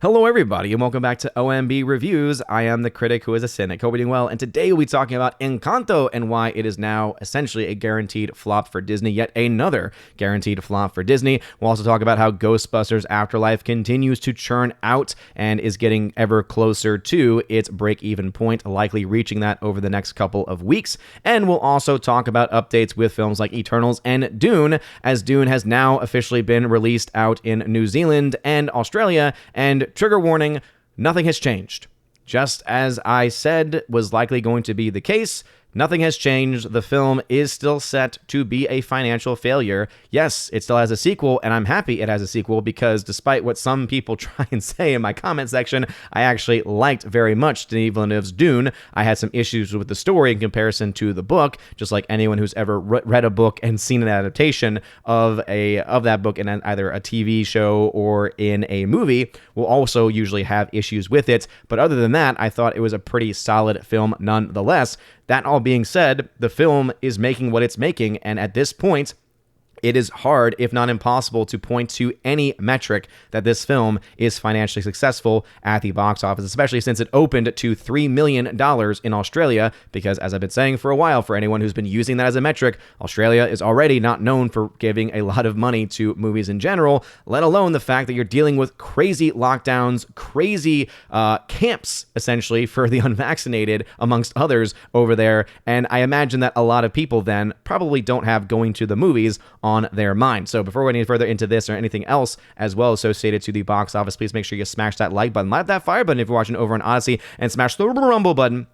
Hello, everybody, and welcome back to OMB Reviews. I am the critic who is a cynic. Hope you're doing well, and today we'll be talking about Encanto and why it is now essentially a guaranteed flop for Disney, yet another guaranteed flop for Disney. We'll also talk about how Ghostbusters Afterlife continues to churn out and is getting ever closer to its break-even point, likely reaching that over the next couple of weeks. And we'll also talk about updates with films like Eternals and Dune, as Dune has now officially been released out in New Zealand and Australia, and trigger warning, nothing has changed. Just as I said was likely going to be the case, nothing has changed. The film is still set to be a financial failure. Yes, it still has a sequel, and I'm happy it has a sequel because despite what some people try and say in my comment section, I actually liked very much Denis Villeneuve's Dune. I had some issues with the story in comparison to the book, just like anyone who's ever read a book and seen an adaptation of that book in either a TV show or in a movie will also usually have issues with it. But other than that, I thought it was a pretty solid film nonetheless. That all being said, the film is making what it's making, and at this point, it is hard, if not impossible, to point to any metric that this film is financially successful at the box office, especially since it opened to $3 million in Australia, because as I've been saying for a while, for anyone who's been using that as a metric, Australia is already not known for giving a lot of money to movies in general, let alone the fact that you're dealing with crazy lockdowns, crazy camps, essentially, for the unvaccinated, amongst others, over there. And I imagine that a lot of people then probably don't have going to the movies on their mind. So before we go any further into this or anything else as well associated to the box office, please make sure you smash that like button, light that fire button if you're watching over on Odyssey, and smash the rumble button.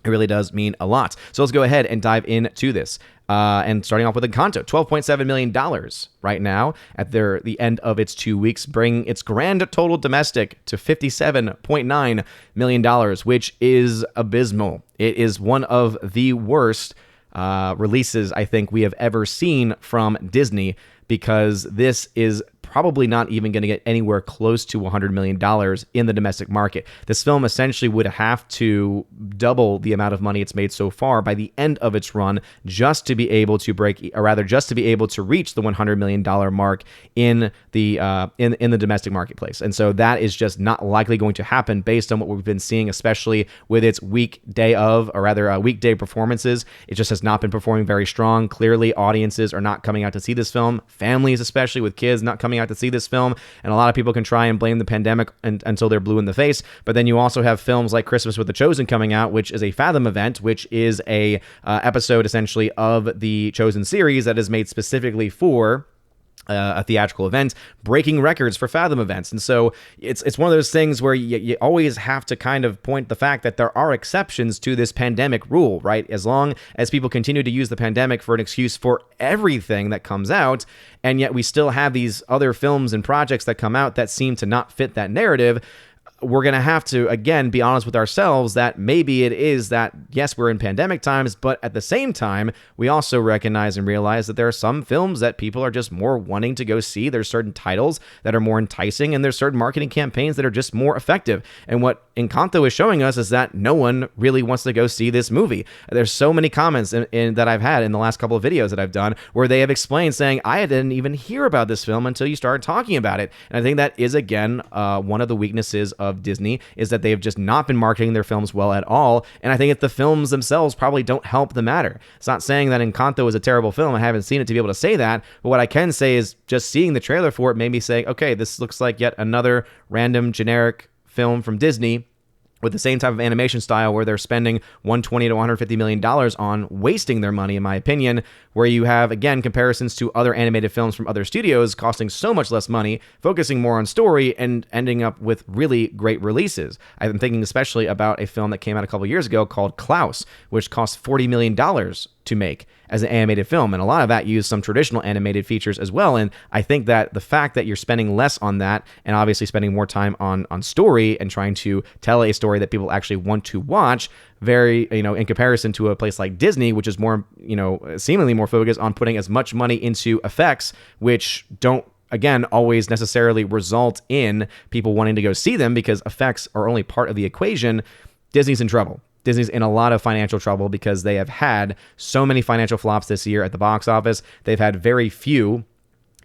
It really does mean a lot. So let's go ahead and dive into this. And starting off with Encanto, $12.7 million right now at the end of its 2 weeks, bringing its grand total domestic to $57.9 million, which is abysmal. It is one of the worst releases I think we have ever seen from Disney, because this is probably not even going to get anywhere close to $100 million in the domestic market. This film essentially would have to double the amount of money it's made so far by the end of its run just to be able to reach the $100 million mark in the domestic marketplace. And so that is just not likely going to happen based on what we've been seeing, especially with its weekday performances. It just has not been performing very strong. Clearly, audiences are not coming out to see this film. Families, especially with kids, not coming out to see this film, and a lot of people can try and blame the pandemic until they're blue in the face. But then you also have films like Christmas with the Chosen coming out, which is a Fathom event, which is a episode essentially of the Chosen series that is made specifically for a theatrical event, breaking records for Fathom events. And so it's one of those things where you always have to kind of point the fact that there are exceptions to this pandemic rule, right? As long as people continue to use the pandemic for an excuse for everything that comes out, and yet we still have these other films and projects that come out that seem to not fit that narrative, we're going to have to, again, be honest with ourselves that maybe it is that, yes, we're in pandemic times, but at the same time, we also recognize and realize that there are some films that people are just more wanting to go see. There's certain titles that are more enticing, and there's certain marketing campaigns that are just more effective. And what Encanto is showing us is that no one really wants to go see this movie. There's so many comments that I've had in the last couple of videos that I've done where they have explained saying, I didn't even hear about this film until you started talking about it. And I think that is, again, one of the weaknesses of Disney, is that they have just not been marketing their films well at all. And I think that the films themselves probably don't help the matter. It's not saying that Encanto is a terrible film. I haven't seen it to be able to say that. But what I can say is just seeing the trailer for it made me say, okay, this looks like yet another random generic film from Disney with the same type of animation style where they're spending $120 to $150 million on wasting their money, in my opinion, where you have, again, comparisons to other animated films from other studios costing so much less money, focusing more on story, and ending up with really great releases. I've been thinking especially about a film that came out a couple years ago called Klaus, which cost $40 million to make as an animated film, and a lot of that used some traditional animated features as well. And I think that the fact that you're spending less on that and obviously spending more time on story and trying to tell a story that people actually want to watch, very, in comparison to a place like Disney, which is more, seemingly more focused on putting as much money into effects, which don't, again, always necessarily result in people wanting to go see them because effects are only part of the equation. Disney's in trouble. Disney's in a lot of financial trouble because they have had so many financial flops this year at the box office. They've had very few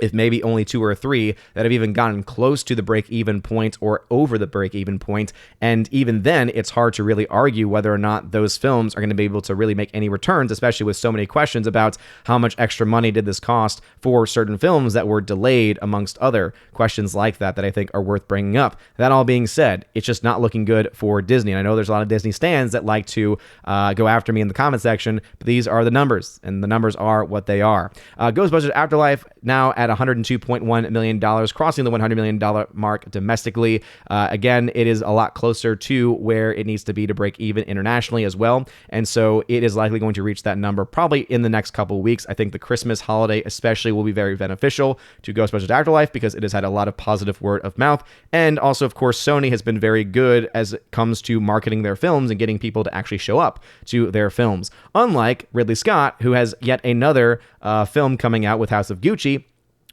if maybe only 2 or 3 that have even gotten close to the break-even point or over the break-even point. And even then, it's hard to really argue whether or not those films are going to be able to really make any returns, especially with so many questions about how much extra money did this cost for certain films that were delayed, amongst other questions like that I think are worth bringing up. That all being said, it's just not looking good for Disney. And I know there's a lot of Disney stans that like to go after me in the comment section, but these are the numbers, and the numbers are what they are. Ghostbusters Afterlife now at $102.1 million, crossing the $100 million mark domestically. Again, it is a lot closer to where it needs to be to break even internationally as well. And so it is likely going to reach that number probably in the next couple of weeks. I think the Christmas holiday especially will be very beneficial to Ghostbusters Afterlife because it has had a lot of positive word of mouth. And also, of course, Sony has been very good as it comes to marketing their films and getting people to actually show up to their films. Unlike Ridley Scott, who has yet another film coming out with House of Gucci,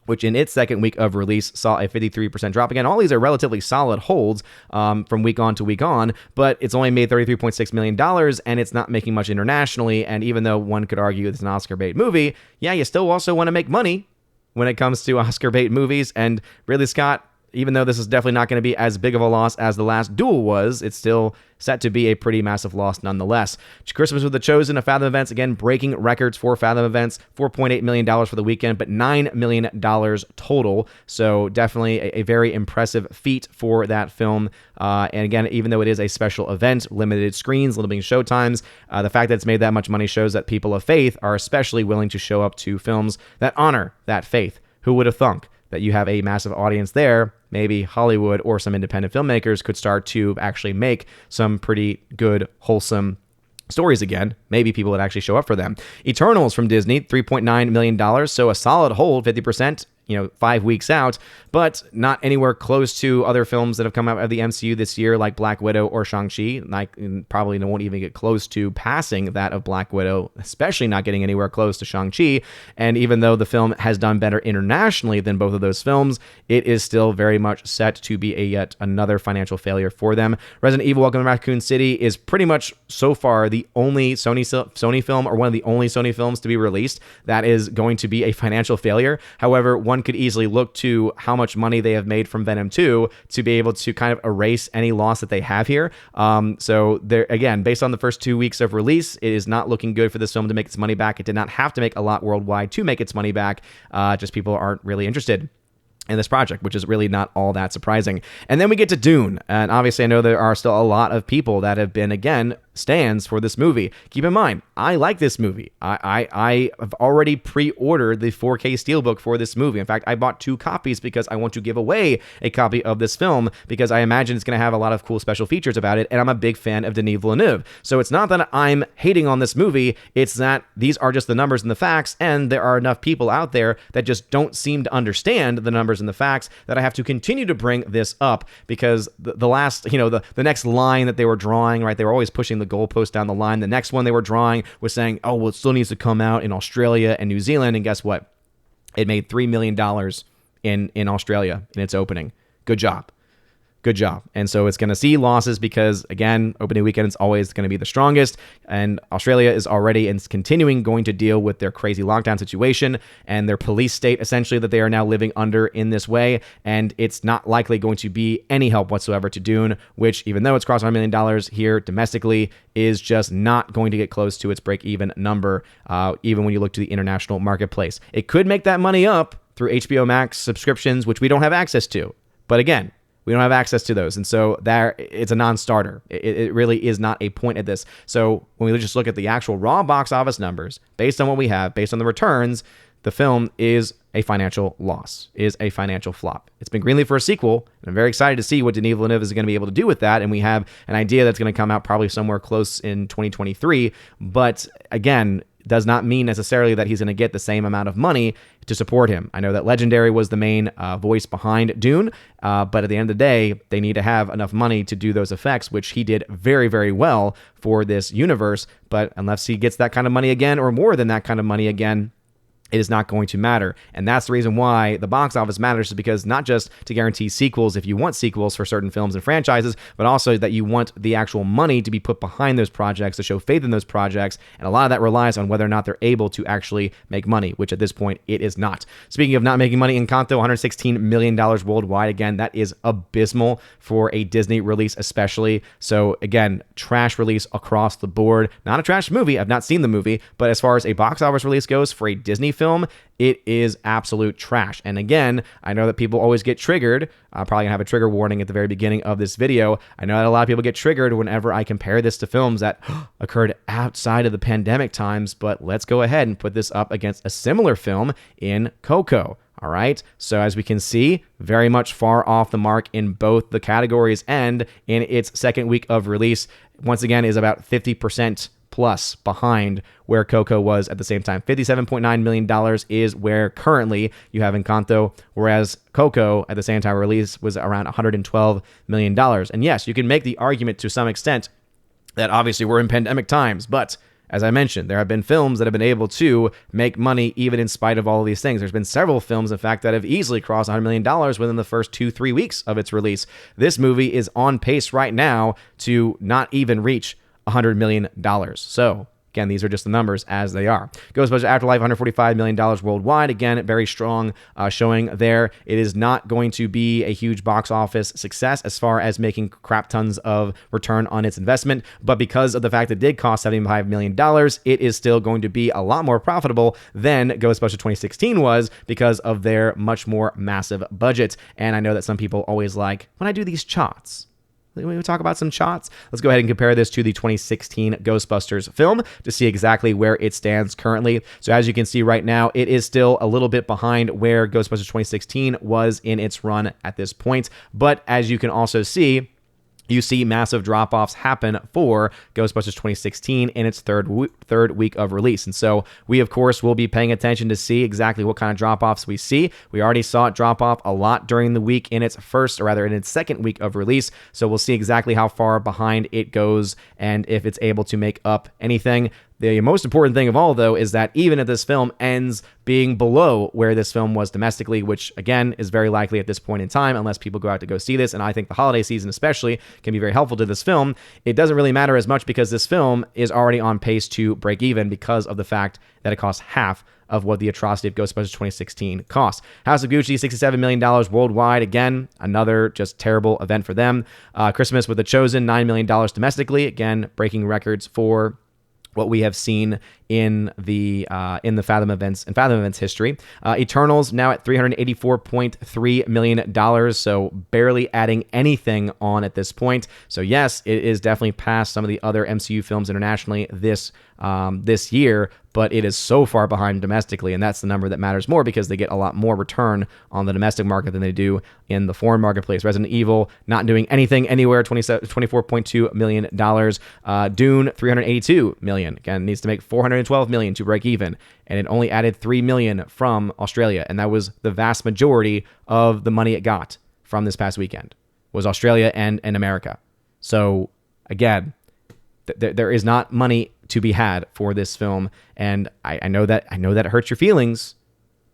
which in its second week of release saw a 53% drop. Again, all these are relatively solid holds from week on to week on, but it's only made $33.6 million, and it's not making much internationally. And even though one could argue it's an Oscar bait movie, yeah, you still also want to make money when it comes to Oscar bait movies. And Ridley Scott, even though this is definitely not going to be as big of a loss as The Last Duel was, it's still set to be a pretty massive loss nonetheless. Christmas with the Chosen of Fathom Events, again, breaking records for Fathom Events, $4.8 million for the weekend, but $9 million total. So definitely a very impressive feat for that film. And again, even though it is a special event, limited screens, limited showtimes, the fact that it's made that much money shows that people of faith are especially willing to show up to films that honor that faith. Who would have thunk that you have a massive audience there? Maybe Hollywood or some independent filmmakers could start to actually make some pretty good, wholesome stories again. Maybe people would actually show up for them. Eternals from Disney, $3.9 million, so a solid hold, 50%. 5 weeks out, but not anywhere close to other films that have come out of the MCU this year, like Black Widow or Shang-Chi. Probably won't even get close to passing that of Black Widow, especially not getting anywhere close to Shang-Chi. And even though the film has done better internationally than both of those films, it is still very much set to be yet another financial failure for them. Resident Evil Welcome to Raccoon City is pretty much so far the only Sony film, or one of the only Sony films to be released that is going to be a financial failure. However, one could easily look to how much money they have made from Venom 2 to be able to kind of erase any loss that they have here. So there, again, based on the first 2 weeks of release, it is not looking good for this film to make its money back. It did not have to make a lot worldwide to make its money back. Just people aren't really interested in this project, which is really not all that surprising. And then we get to Dune. And obviously, I know there are still a lot of people that have been, again, stands for this movie. Keep in mind, I like this movie. I have already pre-ordered the 4K Steelbook for this movie. In fact, I bought 2 copies because I want to give away a copy of this film because I imagine it's going to have a lot of cool special features about it, and I'm a big fan of Denis Villeneuve. So it's not that I'm hating on this movie, it's that these are just the numbers and the facts, and there are enough people out there that just don't seem to understand the numbers and the facts that I have to continue to bring this up because the last, the next line that they were drawing, right, they were always pushing the goalpost down the line. The next one they were drawing was saying, oh, well, it still needs to come out in Australia and New Zealand. And guess what? It made $3 million in Australia in its opening. Good job. Good job. And so it's going to see losses because, again, opening weekend is always going to be the strongest. And Australia is already and continuing going to deal with their crazy lockdown situation and their police state, essentially, that they are now living under in this way. And it's not likely going to be any help whatsoever to Dune, which, even though it's crossed $100 million here domestically, is just not going to get close to its break-even number, even when you look to the international marketplace. It could make that money up through HBO Max subscriptions, which we don't have access to. But again, we don't have access to those. And so there, it's a non-starter. It really is not a point at this. So when we just look at the actual raw box office numbers, based on what we have, based on the returns, the film is a financial loss, is a financial flop. It's been greenlit for a sequel, and I'm very excited to see what Denis Villeneuve is going to be able to do with that. And we have an idea that's going to come out probably somewhere close in 2023. But again, does not mean necessarily that he's going to get the same amount of money to support him. I know that Legendary was the main voice behind Dune, but at the end of the day, they need to have enough money to do those effects, which he did very, very well for this universe. But unless he gets that kind of money again, or more than that kind of money again, it is not going to matter. And that's the reason why the box office matters, is because not just to guarantee sequels if you want sequels for certain films and franchises, but also that you want the actual money to be put behind those projects, to show faith in those projects. And a lot of that relies on whether or not they're able to actually make money, which at this point it is not. Speaking of not making money, Encanto, $116 million worldwide. Again, that is abysmal for a Disney release especially. So again, trash release across the board. Not a trash movie. I've not seen the movie, but as far as a box office release goes for a Disney film, it is absolute trash. And again, I know that people always get triggered. I'm probably gonna have a trigger warning at the very beginning of this video. I know that a lot of people get triggered whenever I compare this to films that occurred outside of the pandemic times, but let's go ahead and put this up against a similar film in Coco. All right, so as we can see, very much far off the mark in both the categories, and in its second week of release, once again, is about 50% plus behind where Coco was at the same time. $57.9 million is where currently you have Encanto, whereas Coco at the same time release was around $112 million. And yes, you can make the argument to some extent that obviously we're in pandemic times, but as I mentioned, there have been films that have been able to make money even in spite of all of these things. There's been several films, in fact, that have easily crossed $100 million within the first 2-3 weeks of its release. This movie is on pace right now to not even reach $100 million. So again, these are just the numbers as they are. Ghostbusters Afterlife, $145 million worldwide. Again, very strong showing there. It is not going to be a huge box office success as far as making crap tons of return on its investment, but because of the fact it did cost $75 million, it is still going to be a lot more profitable than Ghostbusters 2016 was because of their much more massive budget. And I know that some people always like, when I do these charts, we talk about some shots. Let's go ahead and compare this to the 2016 Ghostbusters film to see exactly where it stands currently. So as you can see right now, it is still a little bit behind where Ghostbusters 2016 was in its run at this point. But as you can also see, you see massive drop-offs happen for Ghostbusters 2016 in its third week of release. And so we, of course, will be paying attention to see exactly what kind of drop-offs we see. We already saw it drop off a lot during the week in its second week of release. So we'll see exactly how far behind it goes and if it's able to make up anything. The most important thing of all, though, is that even if this film ends being below where this film was domestically, which, again, is very likely at this point in time, unless people go out to go see this, and I think the holiday season especially can be very helpful to this film, it doesn't really matter as much because this film is already on pace to break even because of the fact that it costs half of what the atrocity of Ghostbusters 2016 cost. House of Gucci, $67 million worldwide. Again, another just terrible event for them. Christmas with the Chosen, $9 million domestically. Again, breaking records for what we have seen in the Fathom Events history. Eternals now at $384.3 million, so barely adding anything on at this point. So yes, it is definitely past some of the other MCU films internationally this year, but it is so far behind domestically, and that's the number that matters more because they get a lot more return on the domestic market than they do in the foreign marketplace. Resident Evil not doing anything anywhere, $24.2 million. Dune, $382 million. Again, needs to make $412 million to break even, and it only added $3 million from Australia, and that was the vast majority of the money it got from this past weekend, was Australia and America. So again, there is not money to be had for this film, and I know that it hurts your feelings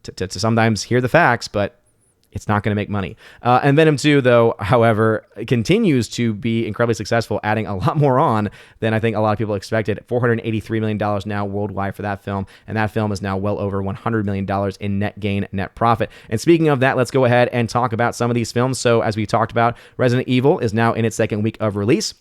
to sometimes hear the facts, but it's not going to make money. And Venom 2, though, however, continues to be incredibly successful, adding a lot more on than I think a lot of people expected. $483 million now worldwide for that film, and that film is now well over $100 million in net profit. And speaking of that, let's go ahead and talk about some of these films. So as we talked about, Resident Evil is now in its second week of release,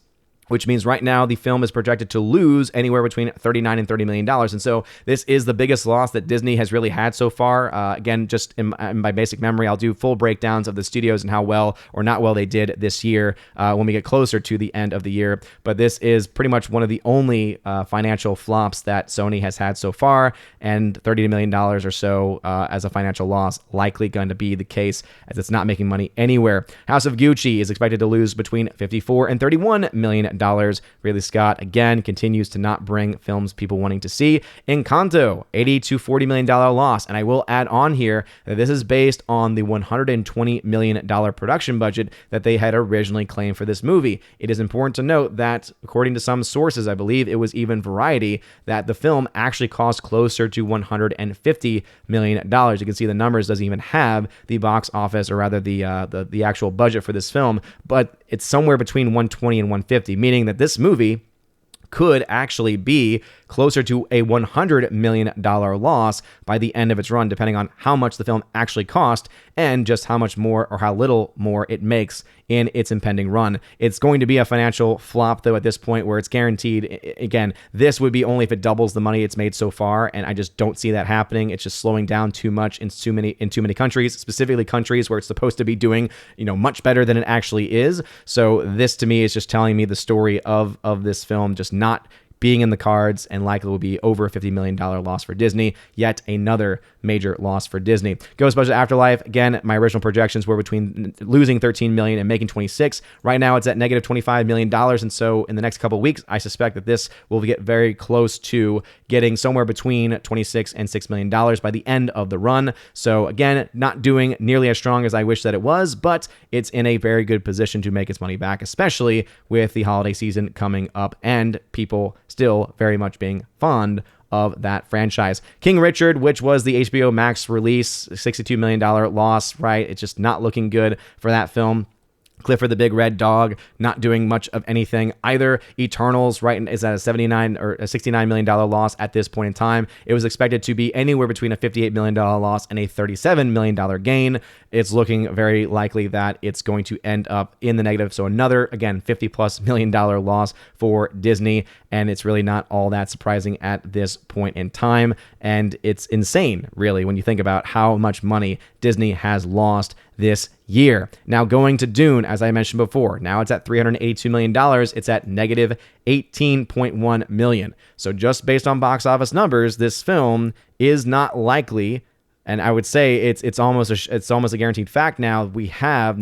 which means right now the film is projected to lose anywhere between $39 and $30 million. And so this is the biggest loss that Disney has really had so far. Again, just in my basic memory, I'll do full breakdowns of the studios and how well or not well they did this year when we get closer to the end of the year. But this is pretty much one of the only financial flops that Sony has had so far, and $30 million or so as a financial loss likely going to be the case as it's not making money anywhere. House of Gucci is expected to lose between $54 and $31 million million. Ridley Scott, again, continues to not bring films people wanting to see. Encanto, $80 to $40 million loss. And I will add on here that this is based on the $120 million production budget that they had originally claimed for this movie. It is important to note that, according to some sources, I believe it was even Variety, that the film actually cost closer to $150 million. You can see the numbers doesn't even have the box office, or rather the actual budget for this film, but it's somewhere between 120 and 150, meaning that this movie could actually be closer to a $100 million loss by the end of its run, depending on how much the film actually cost and just how much more or how little more it makes in its impending run. It's going to be a financial flop, though, at this point, where it's guaranteed. Again, this would be only if it doubles the money it's made so far, and I just don't see that happening. It's just slowing down too much in too many countries, specifically countries where it's supposed to be doing, much better than it actually is. So this, to me, is just telling me the story of this film just not being in the cards, and likely will be over a $50 million loss for Disney. Yet another major loss for Disney. Ghostbusters Afterlife, again, my original projections were between losing $13 million and making $26. Right now, it's at negative $25 million, and so in the next couple of weeks, I suspect that this will get very close to getting somewhere between $26 and $6 million by the end of the run. So again, not doing nearly as strong as I wish that it was, but it's in a very good position to make its money back, especially with the holiday season coming up and people still very much being fond of that franchise. King Richard, which was the HBO Max release, $62 million loss, right? It's just not looking good for that film. Clifford the Big Red Dog, not doing much of anything either. Eternals, right, is at a $79 or a $69 million loss at this point in time. It was expected to be anywhere between a $58 million loss and a $37 million gain. It's looking very likely that it's going to end up in the negative. So another, again, $50+ million loss for Disney. And it's really not all that surprising at this point in time. And it's insane, really, when you think about how much money Disney has lost this year. Now, going to Dune, as I mentioned before, now it's at $382 million. It's at negative $18.1 million. So just based on box office numbers, this film is not likely, and I would say it's almost a guaranteed fact now that we have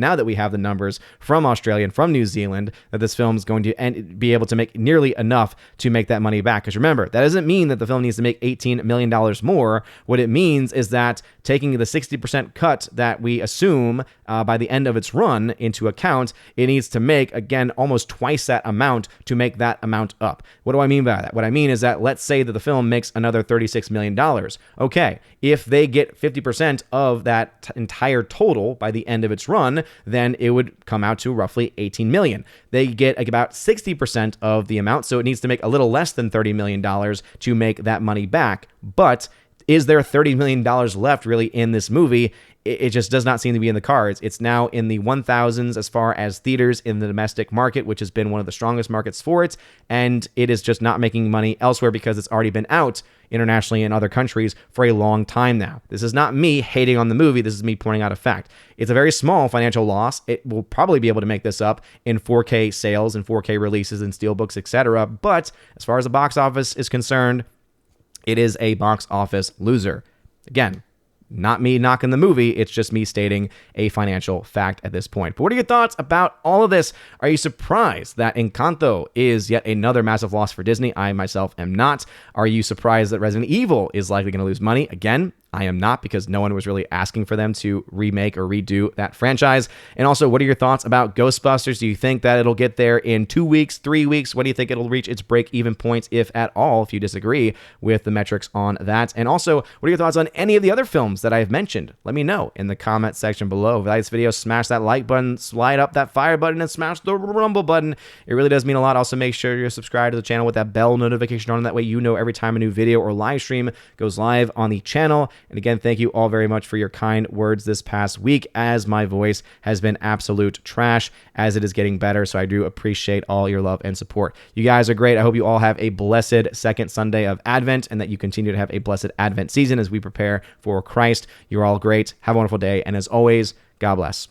the numbers from Australia and from New Zealand, that this film is going to be able to make nearly enough to make that money back. Because remember, that doesn't mean that the film needs to make $18 million more. What it means is that taking the 60% cut that we assume by the end of its run into account, it needs to make, again, almost twice that amount to make that amount up. What do I mean by that? What I mean is that let's say that the film makes another $36 million. Okay, if they get 50% of that entire total by the end of its run, then it would come out to roughly $18 million. They get about 60% of the amount, so it needs to make a little less than $30 million to make that money back. But is there $30 million left really in this movie? It just does not seem to be in the cards. It's now in the 1,000s as far as theaters in the domestic market, which has been one of the strongest markets for it, and it is just not making money elsewhere because it's already been out internationally in other countries for a long time now. This is not me hating on the movie. This is me pointing out a fact. It's a very small financial loss. It will probably be able to make this up in 4K sales and 4K releases and steelbooks, etc. But as far as the box office is concerned, it is a box office loser. Again, not me knocking the movie, it's just me stating a financial fact at this point. But what are your thoughts about all of this? Are you surprised that Encanto is yet another massive loss for Disney? I myself am not. Are you surprised that Resident Evil is likely going to lose money? Again, I am not, because no one was really asking for them to remake or redo that franchise. And also, what are your thoughts about Ghostbusters? Do you think that it'll get there in 2 weeks, 3 weeks? When do you think it'll reach its break-even points, if at all, if you disagree with the metrics on that? And also, what are your thoughts on any of the other films that I've mentioned? Let me know in the comment section below. If you like this video, smash that like button, slide up that fire button, and smash the rumble button. It really does mean a lot. Also, make sure you're subscribed to the channel with that bell notification on. That way you know every time a new video or live stream goes live on the channel. And again, thank you all very much for your kind words this past week, as my voice has been absolute trash, as it is getting better. So I do appreciate all your love and support. You guys are great. I hope you all have a blessed second Sunday of Advent, and that you continue to have a blessed Advent season as we prepare for Christ. You're all great. Have a wonderful day. And as always, God bless.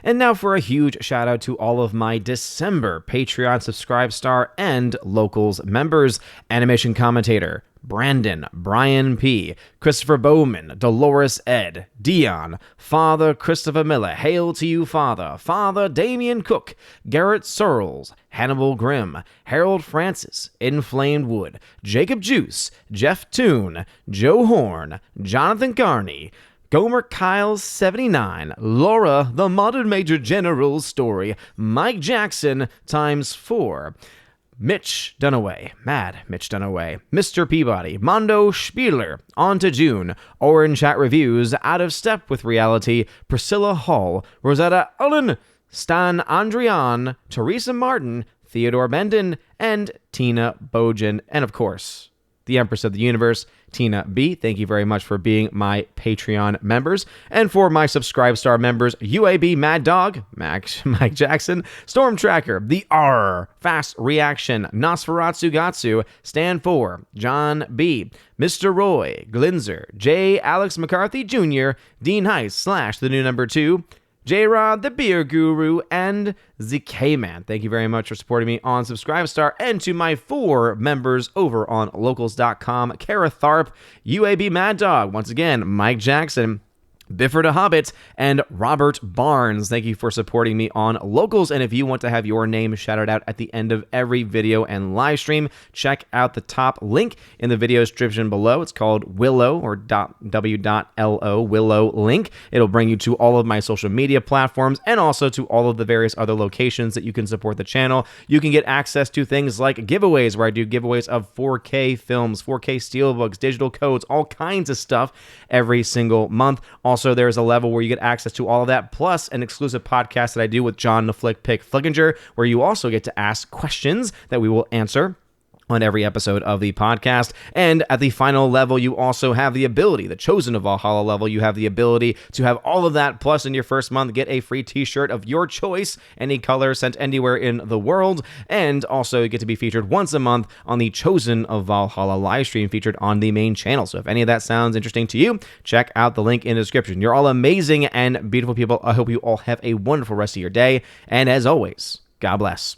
And now for a huge shout out to all of my December Patreon Subscribe Star and Locals members. Animation commentator Brandon, Brian P., Christopher Bowman, Dolores Ed, Dion, Father Christopher Miller, Hail to You Father, Father Damian Cook, Garrett Searles, Hannibal Grimm, Harold Francis, Inflamed Wood, Jacob Juice, Jeff Toon, Joe Horn, Jonathan Carney, Gomer Kyles 79, Laura, The Modern Major General's Story, Mike Jackson ×4, Mitch Dunaway, Mad Mitch Dunaway, Mr. Peabody, Mondo Spieler, On to June, Orange Chat Reviews, Out of Step with Reality, Priscilla Hall, Rosetta Ullen, Stan Andrian, Teresa Martin, Theodore Bendon, and Tina Bojan, and of course, the Empress of the Universe, Tina B. Thank you very much for being my Patreon members. And for my Subscribe Star members, UAB Mad Dog, Mike Jackson, Storm Tracker, The R, Fast Reaction, Nosferatu Gatsu, Stan 4, John B., Mr. Roy, Glinzer, J. Alex McCarthy Jr., Dean Heiss / the new number 2, J-Rod, the Beer Guru, and ZK-Man. Thank you very much for supporting me on Subscribestar. And to my 4 members over on Locals.com, Kara Tharp, UAB Mad Dog, once again, Mike Jackson, Bifford a Hobbit, and Robert Barnes. Thank you for supporting me on Locals, and if you want to have your name shouted out at the end of every video and live stream, check out the top link in the video description below. It's called Willow, or w.lo, Willow link. It'll bring you to all of my social media platforms and also to all of the various other locations that you can support the channel. You can get access to things like giveaways, where I do giveaways of 4K films, 4K steelbooks, digital codes, all kinds of stuff every single month. Also, there's a level where you get access to all of that, plus an exclusive podcast that I do with John the Flick Pick Flickinger, where you also get to ask questions that we will answer on every episode of the podcast. And at the final level, you also have the ability, the Chosen of Valhalla level, you have the ability to have all of that, plus in your first month, get a free t-shirt of your choice, any color, sent anywhere in the world, and also you get to be featured once a month on the Chosen of Valhalla live stream featured on the main channel. So if any of that sounds interesting to you, check out the link in the description. You're all amazing and beautiful people. I hope you all have a wonderful rest of your day, and as always, God bless.